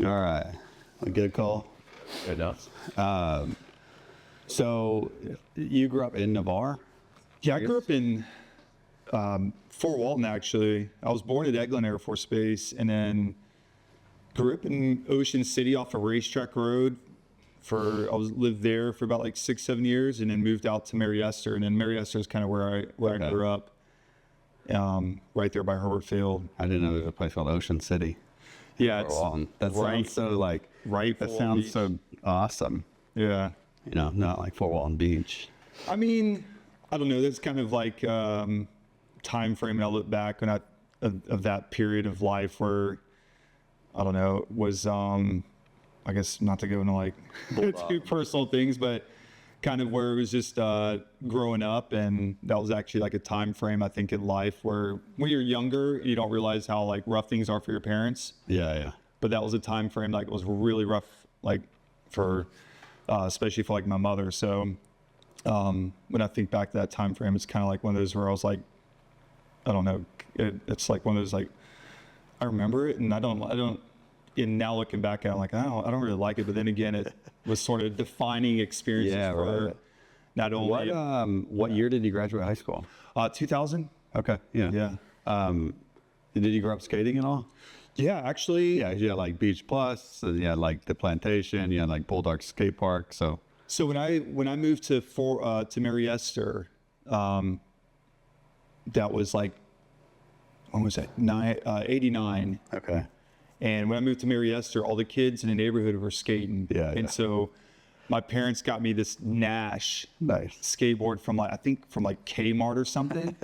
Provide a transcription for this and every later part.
All right. A good call. Good enough. So you grew up in Navarre? Yeah, I grew up in Fort Walton, actually. I was born at Eglin Air Force Base and then grew up in Ocean City off a racetrack road. Lived there for about like 6-7 years, and then moved out to Mariester. And then Mariester is kind of where I grew up, right there by Herbert Field. I didn't know there was a place called Ocean City. Yeah, Fort Walton. That sounds so like, that sounds so awesome. Yeah. You know, not like Fort Walton Beach. I mean, I don't know. There's kind of like time frame when I look back when of that period of life where, I don't know, was I guess not to go into like too personal things, but kind of where it was just growing up, and that was actually like a time frame I think in life where when you're younger you don't realize how like rough things are for your parents. Yeah. But that was a time frame like it was really rough, like for especially for like my mother. So when I think back to that time frame, it's kind of like one of those where I was like, I don't know, it's like one of those like I remember it, and I don't. And now looking back at it, I'm like, I don't really like it. But then again, it was sort of defining experiences for right. not only. What year did you graduate high school? 2000. Okay. Yeah. Did you grow up skating at all? Yeah, actually. Yeah, you had like Beach Plus, and you had like the Plantation, you had like Bulldog Skate Park. So when I moved to Mariester, that was like, when was that? 89. okay. And when I moved to Mariester, all the kids in the neighborhood were skating. And so my parents got me this Nash skateboard from like Kmart or something.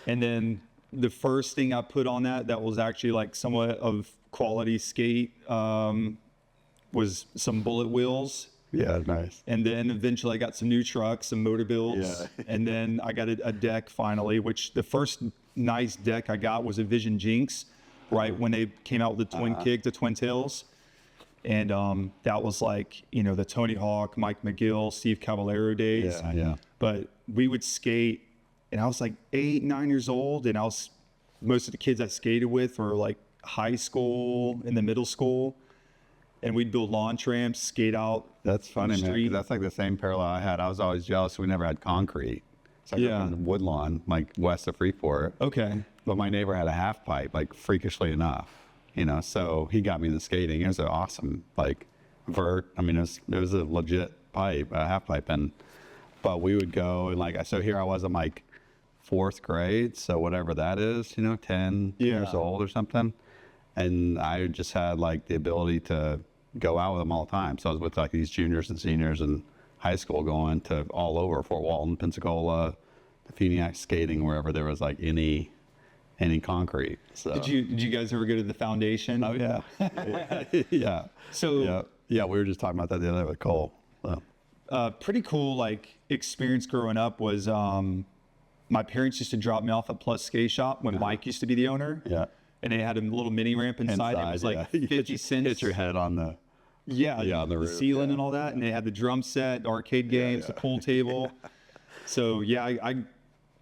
And then the first thing I put on that was actually like somewhat of quality skate was some Bullet wheels. Yeah, nice. And then eventually I got some new trucks, some motor builds. Yeah. And then I got a deck finally, which the first nice deck I got was a Vision Jinx. Right when they came out with the twin kick, the twin tails, and that was like, you know, the Tony Hawk, Mike McGill, Steve Caballero days. Yeah. But we would skate, and I was like 8-9 years old, and most of the kids I skated with were like high school and the middle school, and we'd build launch ramps, skate out. That's funny, man. 'Cause that's like the same parallel I had. I was always jealous we never had concrete. So I grew up in Woodlawn, like west of Freeport. Okay. But my neighbor had a half pipe, like freakishly enough, you know, so he got me into skating. It was an awesome, like, vert. I mean, it was a legit pipe, a half pipe. But we would go and like, so here I was in like 4th grade. So whatever that is, you know, 10 years old or something. And I just had like the ability to go out with them all the time. So I was with like these juniors and seniors in high school going to all over Fort Walton, Pensacola, the Funiac, skating wherever there was like any concrete. So Did you guys ever go to the foundation? Oh yeah. Yeah. So yeah, we were just talking about that the other day with Cole. So. Pretty cool like experience growing up was my parents used to drop me off at Plus Skate Shop when Mike used to be the owner. Yeah. And they had a little mini ramp inside. It was like 50 cents. Hit your head on the on the roof, ceiling and all that. And they had the drum set, arcade games, the pool table. So I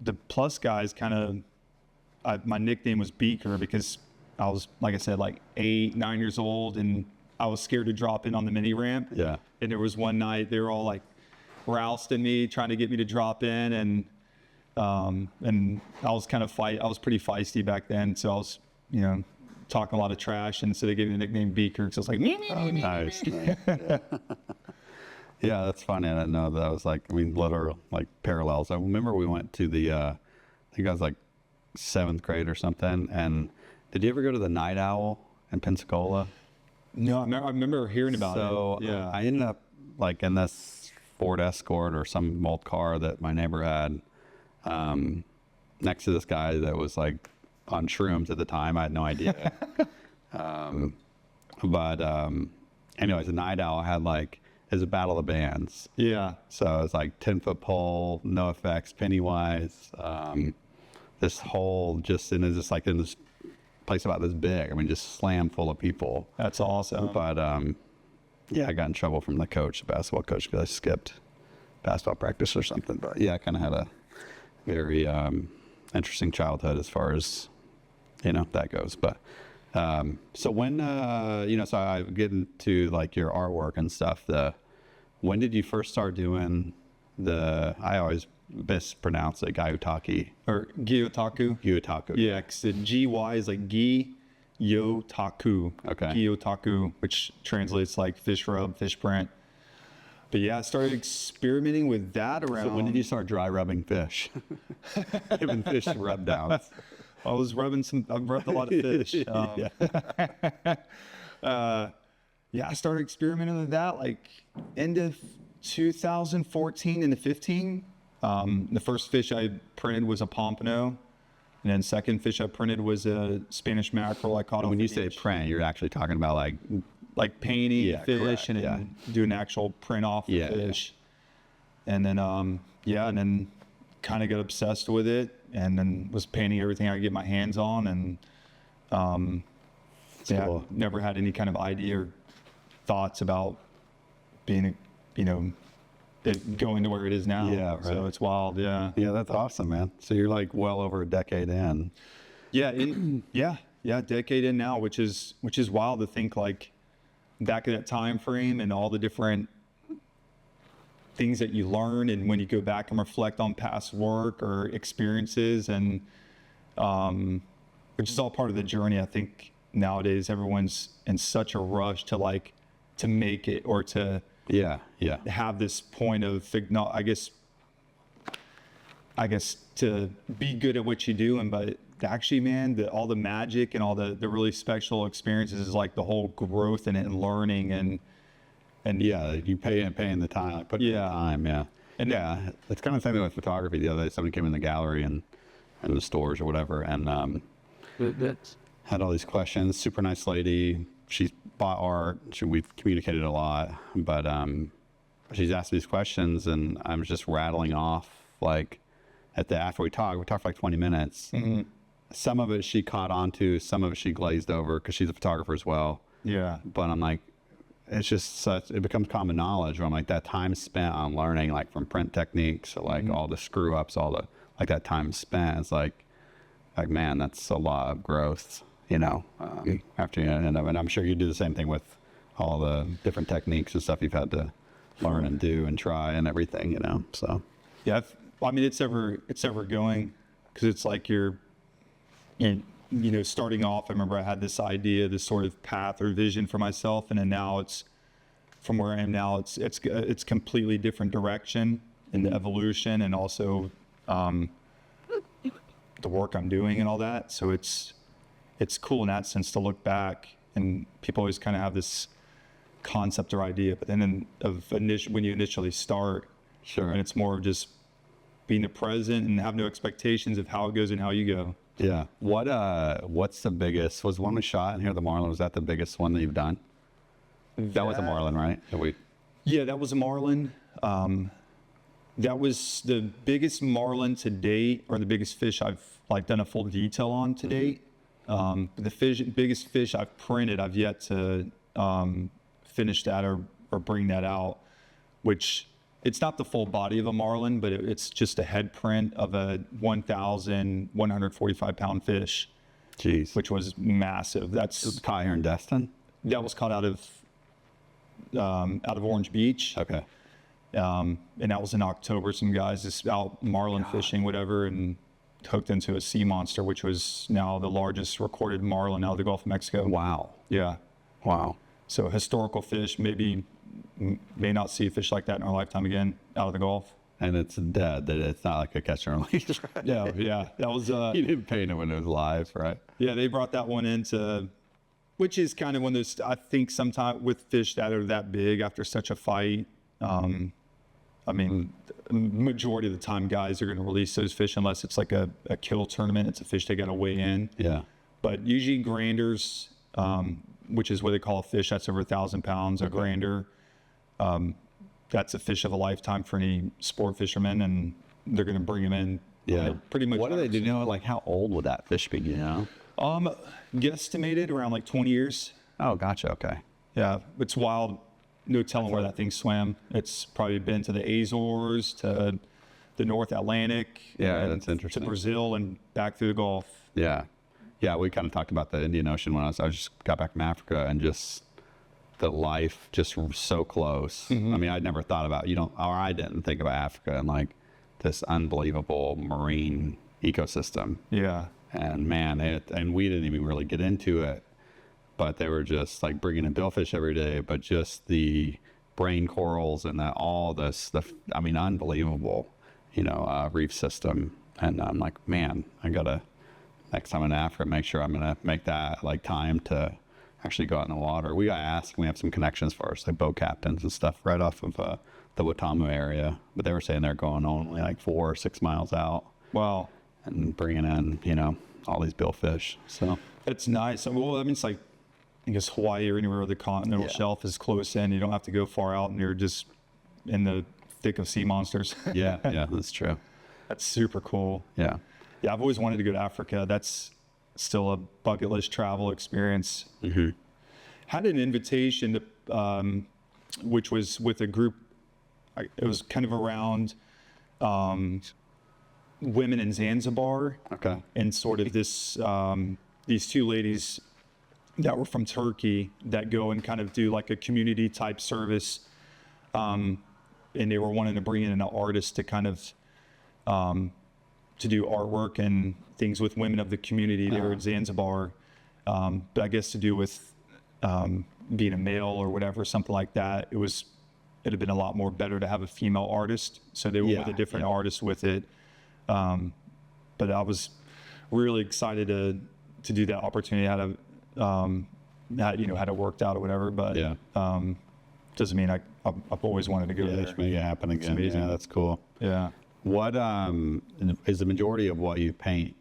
the Plus guys kind of. My nickname was Beaker because I was, like I said, like 8-9 years old, and I was scared to drop in on the mini ramp. Yeah. And there was one night they were all like rousting me, trying to get me to drop in, and I was I was pretty feisty back then, so I was, you know, talking a lot of trash, and so they gave me the nickname Beaker because I was like, nice. Yeah, that's funny. I didn't know that was like, I mean, literal like parallels. I remember we went to the, I think I was like 7th grade or something. And did you ever go to the Night Owl in Pensacola? No, I remember hearing about it. So I ended up like in this Ford Escort or some old car that my neighbor had next to this guy that was like on shrooms at the time. I had no idea. But anyways, the Night Owl had like, it was a battle of the bands. Yeah. So it's like 10-foot pole, no effects, Pennywise, this whole just, and it's just like in this place about this big. I mean, just slammed full of people. That's awesome. But I got in trouble from the coach, the basketball coach, because I skipped basketball practice or something. But yeah, I kind of had a very interesting childhood as far as, you know, that goes. But So when, so I get into like your artwork and stuff, when did you first start doing I always mispronounce it, Gyutaki. Or Gyotaku. Gyutaku. Yeah, because the GY is like Gi Yotaku. Okay. Gyotaku, which translates like fish rub, fish print. But yeah, I started experimenting with that around. So when did you start dry rubbing fish? Giving fish rub downs. I've rubbed a lot of fish. I started experimenting with that like end of 2014 into 15. The first fish I printed was a pompano, and then second fish I printed was a Spanish mackerel I caught. When you say print, you're actually talking about like painting the fish correct, and doing actual print off the fish. And then and then kind of got obsessed with it, and then was painting everything I could get my hands on, and cool. never had any kind of idea or thoughts about being it going to where it is now. Yeah, right. So it's wild. Yeah, that's awesome, man. So you're like well over a decade in. Decade in now, which is wild to think, like back at that time frame and all the different things that you learn, and when you go back and reflect on past work or experiences, and which is all part of the journey. I think nowadays everyone's in such a rush to make it, or to have this point of I guess to be good at what you do, but actually, man, all the magic and all the really special experiences is like the whole growth in it and learning, and you paying the time, like put in the time, and it's kind of the same with photography. The other day, somebody came in the gallery and the stores or whatever, and had all these questions. Super nice lady. She's bought art. We've communicated a lot, but she's asked these questions, and I'm just rattling off like after we talked for like 20 minutes. Mm-hmm. Some of it she caught on to, some of it she glazed over because she's a photographer as well. Yeah. But I'm like, it's just it becomes common knowledge where I'm like, that time spent on learning, like from print techniques or like all the screw ups, that time spent, it's like, man, that's a lot of growth, after you end up. And I'm sure you do the same thing with all the different techniques and stuff you've had to learn and do and try and everything, so. Yeah. I mean, it's ever going, because it's like starting off, I remember I had this idea, this sort of path or vision for myself, and then now it's from where I am now, it's completely different direction in the evolution, and also the work I'm doing and all that. So it's cool in that sense to look back, and people always kind of have this concept or idea, but then when you initially start, sure, and it's more of just being the present and have no expectations of how it goes and how you go. Yeah. What's the biggest? Was one we shot in here, the Marlin? Was that the biggest one that you've done? That was a Marlin, right? Yeah, that was a Marlin. That was the biggest Marlin to date, or the biggest fish I've done a full detail on to date. The biggest fish I've printed, I've yet to finish that or bring that out, which it's not the full body of a Marlin, but it's just a head print of a 1,145 pound fish. Jeez. Which was massive. That's caught here in Destin? That was caught out of Orange Beach. Okay. And that was in October. Some guys just out marlin fishing, whatever, and hooked into a sea monster, which was now the largest recorded marlin out of the Gulf of Mexico. Wow. Yeah. Wow. So historical fish, may not see a fish like that in our lifetime again out of the Gulf. And it's dead. It's not like a catch and release. Yeah. That was. You didn't paint it when it was live, right? Yeah, they brought that one into, which is kind of one of those. I think sometimes with fish that are that big after such a fight, I mean, the majority of the time, guys are going to release those fish unless it's like a kill tournament. It's a fish they got to weigh in. Yeah. But usually granders, which is what they call a fish that's over 1,000 pounds, a grander. That's a fish of a lifetime for any sport fisherman, and they're going to bring them in. Yeah. Pretty much. What do they do? Like how old would that fish be? Guesstimated around like 20 years. Oh, gotcha. Okay. Yeah, it's wild. No telling where that thing swam. It's probably been to the Azores, to the North Atlantic. Yeah, that's interesting. To Brazil and back through the Gulf. Yeah. yeah, we kind of talked about the Indian Ocean when I just got back from Africa, and just the life just so close. I mean, I'd never thought about, I didn't think about Africa and like this unbelievable marine ecosystem. Yeah. And man, and we didn't even really get into it, but they were just like bringing in billfish every day, but just the brain corals and all this, I mean, unbelievable, reef system. And I'm like, man, I gotta, next time in Africa, make sure I'm gonna make that like time to actually go out in the water. We got asked, we have some connections for us, like boat captains and stuff right off of the Watamu area, but they were saying they're going only like 4 or 6 miles out. Wow. And bringing in, all these billfish. So It's nice. Well, I mean, it's like, I guess Hawaii or anywhere where the continental shelf is close in. You don't have to go far out, and you're just in the thick of sea monsters. yeah, that's true. That's super cool. Yeah. Yeah, I've always wanted to go to Africa. That's still a bucket list travel experience. Had an invitation to, which was with a group. It was kind of around women in Zanzibar. Okay. And sort of this, these 2 ladies that were from Turkey that go and kind of do like a community type service. And they were wanting to bring in an artist to kind of, to do artwork and things with women of the community. They were in Zanzibar, but I guess to do with being a male or whatever, something like that. It'd have been a lot more better to have a female artist. So they were with a different artist with it. But I was really excited to do that opportunity. Had it worked out or whatever, but doesn't mean I've always wanted to go there. Make it happen again. Amazing. Yeah, that's cool. Yeah. What is the majority of what you paint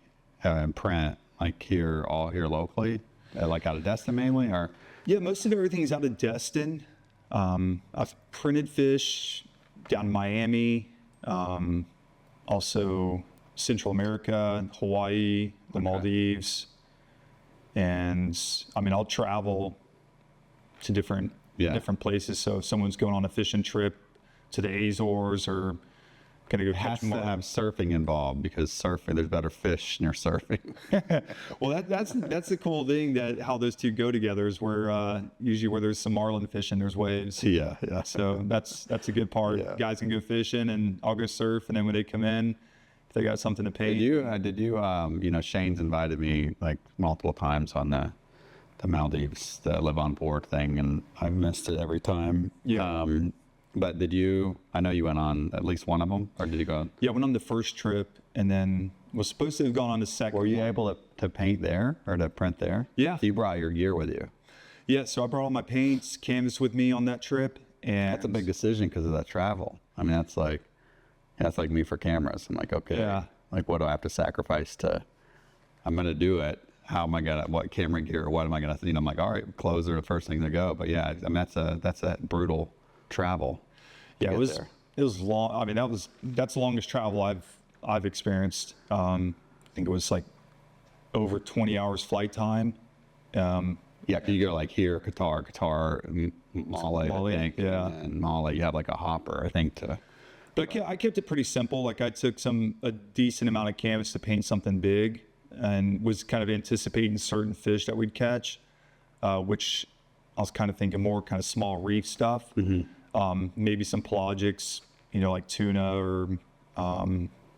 and print like all here locally, like out of Destin mainly, or? Yeah, most of everything's out of Destin. I've printed fish down in Miami, also Central America, Hawaii, the Maldives, and I mean, I'll travel to different places. So if someone's going on a fishing trip to the Azores or gonna go catch Has to have surfing involved, because surfing, there's better fish near surfing. Well, that's the cool thing, that how those two go together is where usually where there's some marlin fishing, there's waves. Yeah. So that's a good part. Yeah. Guys can go fishing, and I'll go surf, and then when they come in, if they got something to paint. Did you, Shane's invited me like multiple times on the Maldives, the live on board thing, and I've missed it every time. Yeah. But I know you went on at least one of them, or did you go? Yeah, I went on the first trip, and then was supposed to have gone on the second. Were you able to paint there or to print there? Yeah. So you brought your gear with you. Yeah, so I brought all my paints, canvas with me on that trip, and That's a big decision because of that travel. I mean, that's like me for cameras. I'm like, okay, like what do I have to sacrifice I'm going to do it. How am I going to, what camera gear, what am I going to, I'm like, all right, clothes are the first thing to go. But yeah, I mean, that's a brutal travel. Yeah, it was long. I mean, that's the longest travel I've experienced. I think it was like over 20 hours flight time. Yeah, you go like here, Qatar, and Mali, I think. Yeah. And Mali, you have like a hopper, I think, But I kept it pretty simple. Like I took a decent amount of canvas to paint something big, and was kind of anticipating certain fish that we'd catch, which I was kind of thinking more kind of small reef stuff. Maybe some pelagics, like tuna or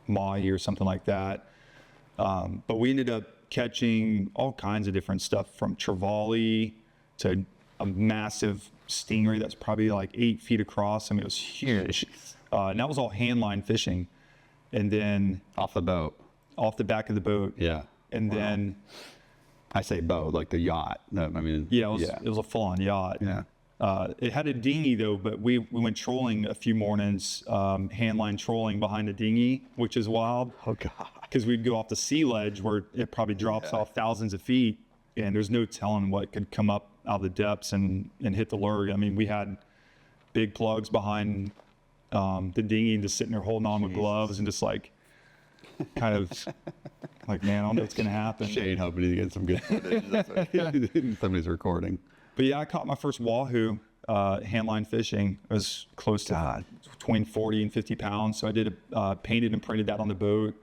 mahi or something like that. But we ended up catching all kinds of different stuff, from trevally to a massive stingray that's probably like 8 feet across. I mean, it was huge. And that was all hand line fishing. And then off the boat. Off the back of the boat. Yeah. And then I say boat, like the yacht. No, I mean, it was a full-on yacht. Yeah. It had a dinghy though, but we went trolling a few mornings, handline trolling behind the dinghy, which is wild. Oh God. Because we'd go off the sea ledge where it probably drops off thousands of feet, and there's no telling what could come up out of the depths and hit the lure. I mean, we had big plugs behind the dinghy and just sitting there holding on with gloves and just like kind of like, man, I don't know what's gonna happen. Shane hoping to get some good footage. Somebody's recording. But yeah, I caught my first wahoo handline fishing. It was close to between 40 and 50 pounds. So I did painted and printed that on the boat.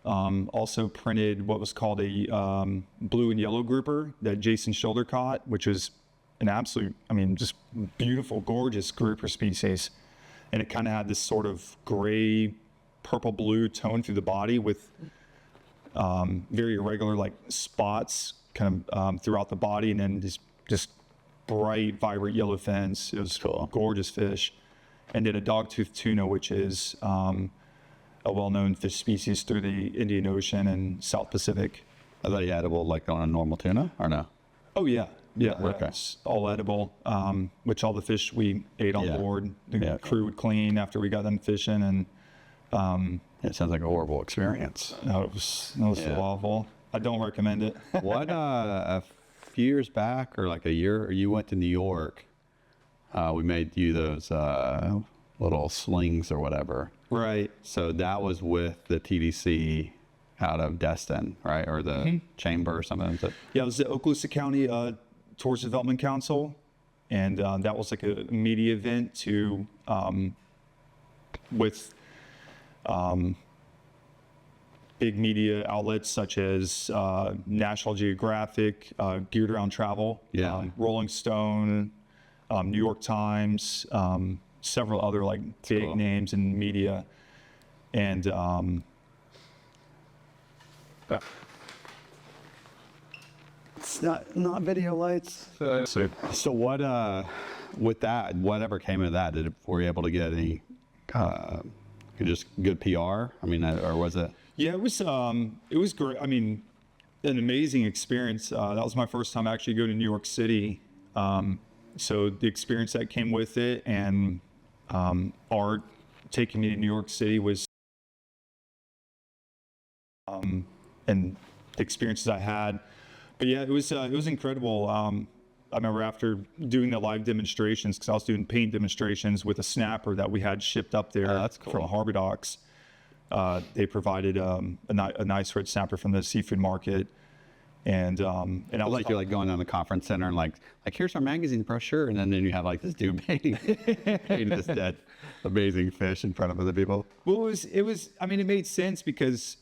Also printed what was called a blue and yellow grouper that Jason Shoulder caught, which was an absolute, I mean, just beautiful, gorgeous grouper species. And it kind of had this sort of gray, purple blue tone through the body with very irregular like spots kind of throughout the body, and then just bright, vibrant yellow fins. It was Cool. Gorgeous fish. And then a dogtooth tuna, which is a well-known fish species through the Indian Ocean and South Pacific. Are they edible like on a normal tuna or no? Oh yeah, yeah, Okay. it's all edible. Which all the fish we ate on Yeah. board, the Yeah. crew would clean after we got done fishing, and It sounds like a horrible experience. no, it was so Yeah. awful. I don't recommend it. What, a few years back or like a year, you went to New York. We made you those little slings or whatever. Right. So that was with the TDC out of Destin, right? Or the chamber or something. Is it? Yeah, it was the Okaloosa County Tourist Development Council, and that was like a media event to with big media outlets such as National Geographic, Geared Around Travel, Yeah. Rolling Stone, New York Times, several other like big cool. names in media, and It's not video lights. So what, with that, whatever came of that, were you able to get any, just good PR? I mean, or was it? Yeah, it was great. I mean, an amazing experience. That was my first time actually going to New York City. So the experience that came with it, and art taking me to New York City was, and the experiences I had. But yeah, it was incredible. I remember after doing the live demonstrations, because I was doing paint demonstrations with a snapper that we had shipped up there that's cool. from Harbor Docks. They provided a nice red snapper from the seafood market, and I was Like you're like going on the conference center and like here's our magazine brochure, and then you have like this dude painting this dead amazing fish in front of other people. well, it was. I mean, it made sense because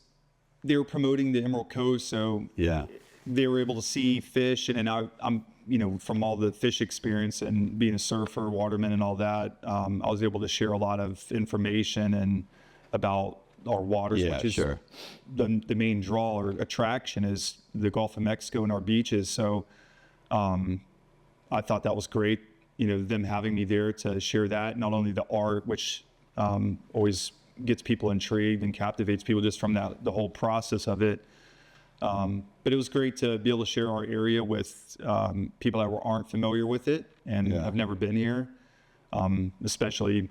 they were promoting the Emerald Coast, so Yeah. they were able to see fish, and I'm from all the fish experience and being a surfer, waterman, and all that, I was able to share a lot of information and about our waters, Yeah, which is sure. the main draw or attraction is the Gulf of Mexico and our beaches. So I thought that was great, them having me there to share that, not only the art, which always gets people intrigued and captivates people just from the whole process of it. But it was great to be able to share our area with people that aren't familiar with it and Yeah. have never been here, especially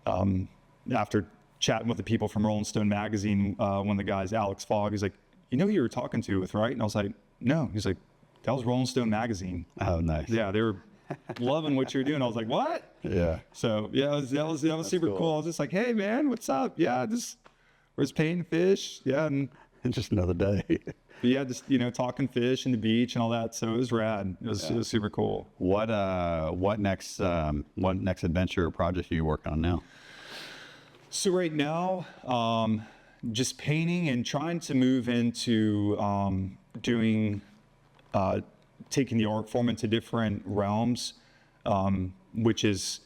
after chatting with the people from Rolling Stone magazine. One of the guys, Alex Fogg, he's like, "You know who you were talking to with, right?" And I was like, "No." He's like, "That was Rolling Stone magazine." Oh, nice. Yeah, they were loving what you're doing. I was like, "What?" Yeah. So yeah, that was super cool. cool. I was just like, "Hey man, what's up?" Yeah, we're just painting fish. Yeah, and Just another day. yeah, just talking fish and the beach and all that. So it was rad. It was super cool. What next adventure or project are you working on now? So right now, just painting and trying to move into doing taking the art form into different realms, which is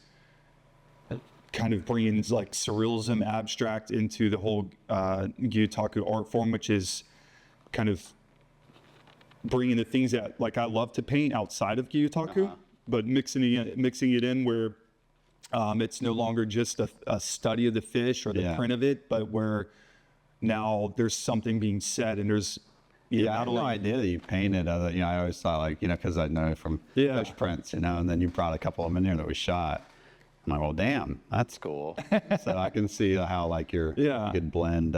kind of bringing like surrealism, abstract into the whole Gyutaku art form, which is kind of bringing the things that like I love to paint outside of Gyutaku, but mixing it in where it's no longer just a study of the fish or the Yeah. print of it, but where now there's something being said, and there's Yeah, I not had no only- idea that you painted other, I always thought like, because I know from Yeah. fish prints, and then you brought a couple of them in there that we shot. I'm like, well, damn, that's cool. So I can see how like you could blend,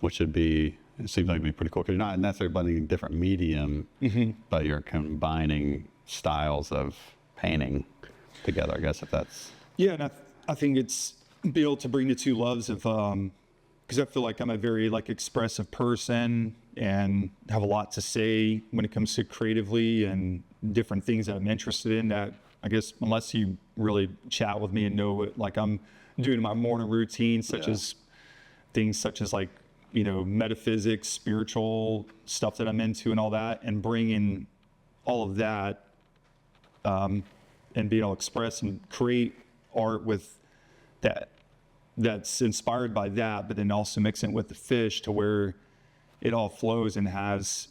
which would be, it seems like it'd be pretty cool because you're not necessarily blending a different medium, but you're combining styles of painting together, I guess, if that's. Yeah, and I think it's be able to bring the two loves of, because I feel like I'm a very like expressive person and have a lot to say when it comes to creatively and different things that I'm interested in that I guess unless you really chat with me and know what like I'm doing in my morning routine, such as things such as like metaphysics, spiritual stuff that I'm into and all that, and bringing all of that and being able to express and create art with that's inspired by that, but then also mixing it with the fish to where it all flows and has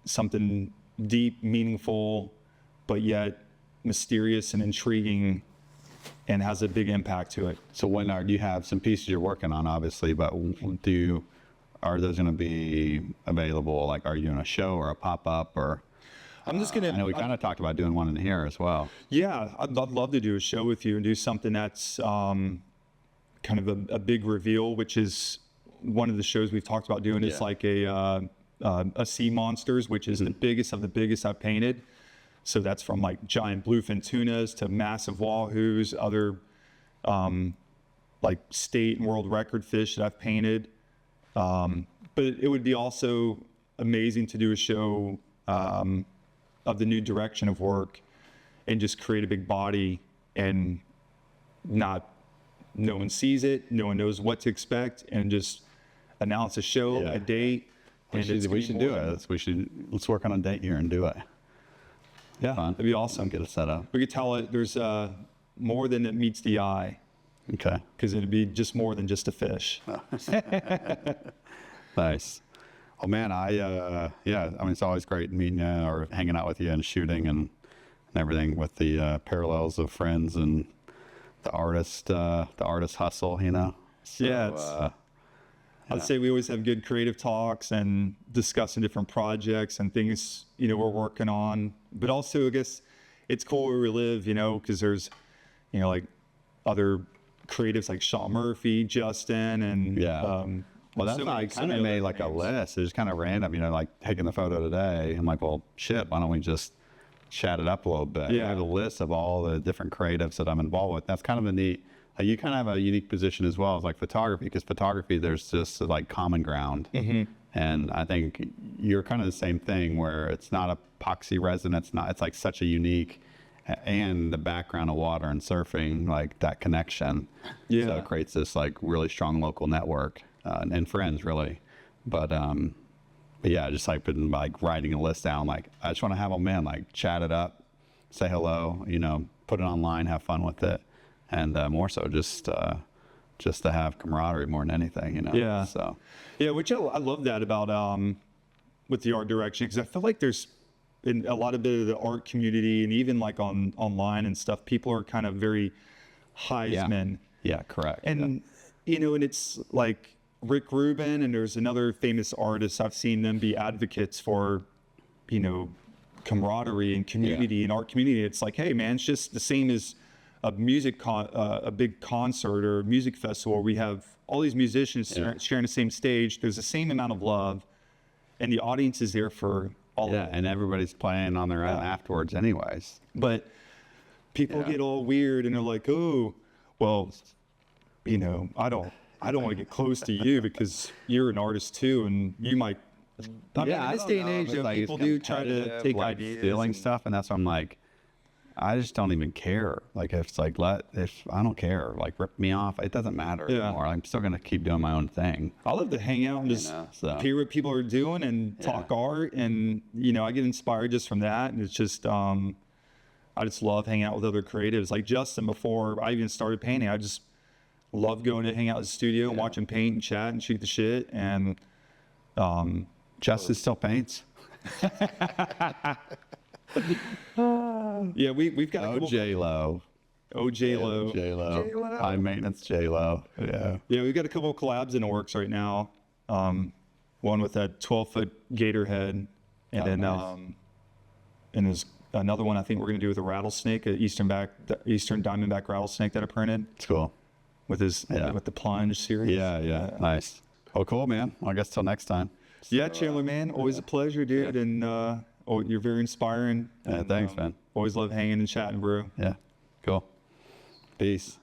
something deep, meaningful, but yet mysterious and intriguing, and has a big impact to it. So do you have some pieces you're working on, obviously, but are those going to be available? Like, are you doing a show or a pop-up, or? I'm just gonna. I know we kind of talked about doing one in here as well. Yeah, I'd love to do a show with you and do something that's kind of a big reveal, which is one of the shows we've talked about doing. It's like a sea monsters, which is the biggest of the biggest I've painted. So that's from like giant bluefin tunas to massive wahoos, other like state and world record fish that I've painted. But it would be also amazing to do a show of the new direction of work and just create a big body, and no one sees it, no one knows what to expect, and just announce a show, a date. We should do it. Let's work on a date here and do it. Yeah, that'd be awesome. Get it set up. We could tell it there's more than it meets the eye. Okay. Because it'd be just more than just a fish. Nice. Oh man, it's always great meeting you or hanging out with you and shooting and everything with the parallels of friends and the artist hustle, So, I'd say we always have good creative talks and discussing different projects and things, we're working on. But also, I guess it's cool where we live, because there's, like other creatives like Sean Murphy, Justin, and well, that's I kind of made like a list. It's just kind of random, like taking the photo today. I'm like, well, shit, why don't we just chat it up a little bit? Yeah. I have a list of all the different creatives that I'm involved with. That's kind of a neat. You kind of have a unique position as well as like photography, because photography, there's just like common ground. Mm-hmm. And I think you're kind of the same thing, where it's not epoxy resin. It's like such a unique, and the background of water and surfing, like that connection. Yeah. So it creates this like really strong local network and friends really. But yeah, just like writing a list down, like I just want to have them in, like chat it up, say hello, put it online, have fun with it. And more so just to have camaraderie more than anything, Yeah. So. Yeah, which I love that about with the art direction, because I feel like there's in a lot of bit of the art community, and even like online and stuff, people are kind of very Heisman. Yeah, correct. And and it's like Rick Rubin, and there's another famous artist. I've seen them be advocates for, camaraderie and community and art community. It's like, hey man, it's just the same as a a big concert or music festival where we have all these musicians sharing the same stage. There's the same amount of love, and the audience is there for all of it. And everybody's playing on their own afterwards anyways. But people get all weird, and they're like, oh, well, I don't want to get close to you because you're an artist too, and you might. I mean, in this day and age, people do try to take ideas, stealing stuff, and that's why I'm like, I just don't even care. Like if it's like if I don't care, like rip me off, it doesn't matter anymore. I'm still gonna keep doing my own thing. I love to hang out and just hear what people are doing and talk art, and I get inspired just from that. And it's just I just love hanging out with other creatives. Like Justin, before I even started painting, I just love going to hang out in the studio and watch him paint and chat and shoot the shit. And Justin still paints. Yeah, we've got J-Lo. J-Lo. High maintenance J-Lo. Yeah. Yeah, we've got a couple of collabs in the works right now. One with that 12-foot gator head, and then and there's another one I think we're gonna do with a rattlesnake, an eastern diamondback rattlesnake that I printed. It's cool. With the plunge series. Yeah. Nice. Oh, cool, man. Well, I guess till next time. Yeah, Chandler, man. Always a pleasure, dude. And you're very inspiring. Thanks, man. Always love hanging and chatting, bro. Yeah. Cool. Peace.